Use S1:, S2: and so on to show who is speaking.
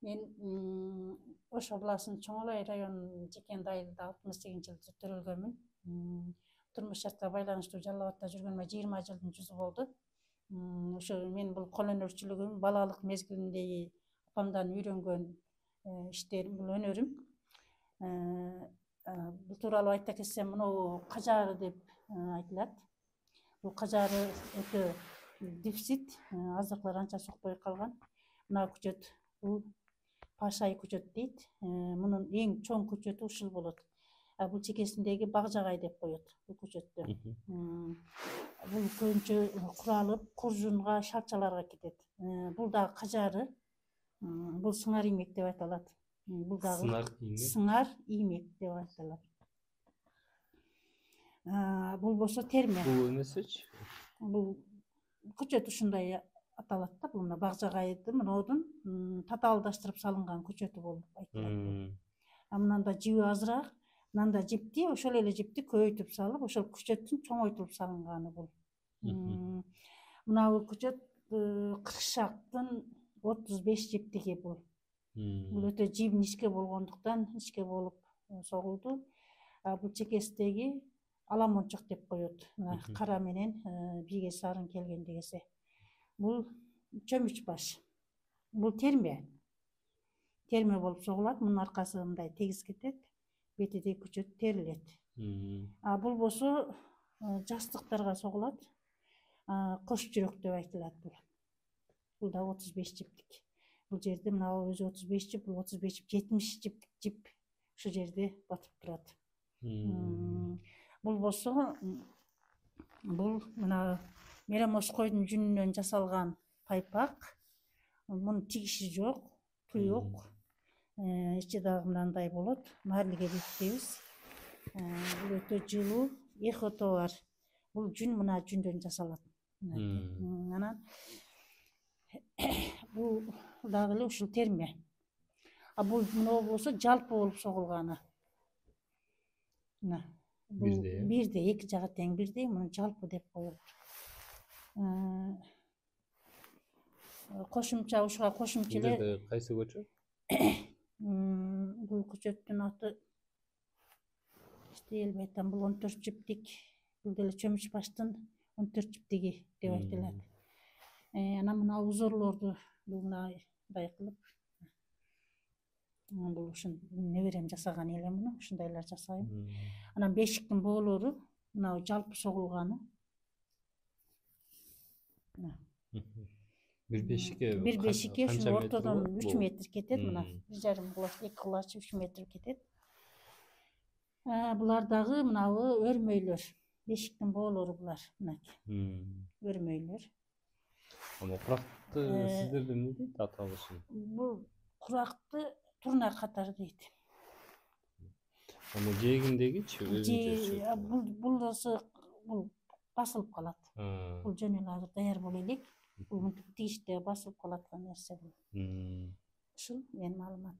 S1: Мен Ош областынын Чоңолай районунун Жекен айылында 68-жылы төрөлгөнмүн. Турмуш шартка байланыштуу Жалал Абадта жүргөнүмө 20 жылдын жүзү болду. Ошо мен бул кол өнөрчүлүгүм балалык мезгилиндеги апамдан үйрөнгөн иштерим, бул өнөрүм. Бул тууралуу айта кетсем, мынау кажары деп айтылат. Бул кажары өтө дефицит, азыктар анча сукпой калган. Мына күчөт, бул пашай күчөт дейт. Мунун эң чоң күчөтү ушул болот. Бул чекесиндеги багжагай деп коет бул күчөттү. Бул көбүнчө куралып, куржунга, шарчаларга кетет. Бул дагы кажары. Бул сыңар иймек деп айтылат. Бул дагы сыңар иймек деп айтылат. Бул болсо терме.
S2: Бул эмесечи?
S1: Бул күчөт ушундай аталат да. Бул багжагайды мынодун татаалдаштырып салынган күчөтү болуп айтылат. Мындан да жиби азыраак, мындан да жипти, ошол эле жипти көбөйтүп салып, ошол күчөттүн чоңойтулуп салынганы бул. Мына бул күчөт 40 шактын 35 жиптиги бул. Бул өтө жибинишке болгондуктан ичке болуп согулду. Бул чекесидеги аламончук деп коет. Мына кара менен биге сарын келген дегесе. Бул чөмүч баш. Бул терме. Терме болуп согулат. Мунун аркасы мындай тегиз кетет. Бетиде күчөт терилет. Бул болсо жастыктарга согулат. Кош жүрөк деп айтылат бул. Бул да 35 жиптик. Бул жерде мына өзү 35 жип, бул 35 жип, 70 жиптик жип ушу жерде батып турат. Бул болсо бул мына меремош койдун жүнүнөн жасалган пайпак. Мунун тигиши жок, туюк. Ичи дагы мындай болот. Марлиге бекитебиз. Бул өтө жылуу, эхото бар. Бул жүн мына жүндөн жасалат. Анан бул дагы эле ушул терме. Бул мына болсо жалпы болуп согулганы. Мына бирде, эки жагы тең бирдей, муну жалпы деп коет. Кошумча ушуга кошумча эле.
S2: Бул жерде кайсы көчө?
S1: Бул күчөттүн аты иштей элбей атам. Бул 14 жиптик. Бул деле чөмүч баштын 14 жиптиги деп айтылат. Анан мына узорлорду мындай кылып, бул ушун неберем жасаган эле муну, ушундайлар жасайм. Анан бешиктин боолору мына жалпы согулганы.
S2: Бир
S1: бешикке ушун ортодон 3 метр кетет, мына 1,5 кулач, 2 кулач 3 метр кетет. Булар дагы мынабы өрмөйлөр. Бешиктин боолору булар, мынакей. Өрмөйлөр.
S2: Куракты сиздерде эмне дейт аталышы?
S1: Бул куракты турна катары дейт.
S2: Жээгиндегичи?
S1: Бул басылып калат. Бул жөн эле азыр даяр боло элек. Бул тигиште басылып калаткан нерсе бул. Ушул менин маалыматым.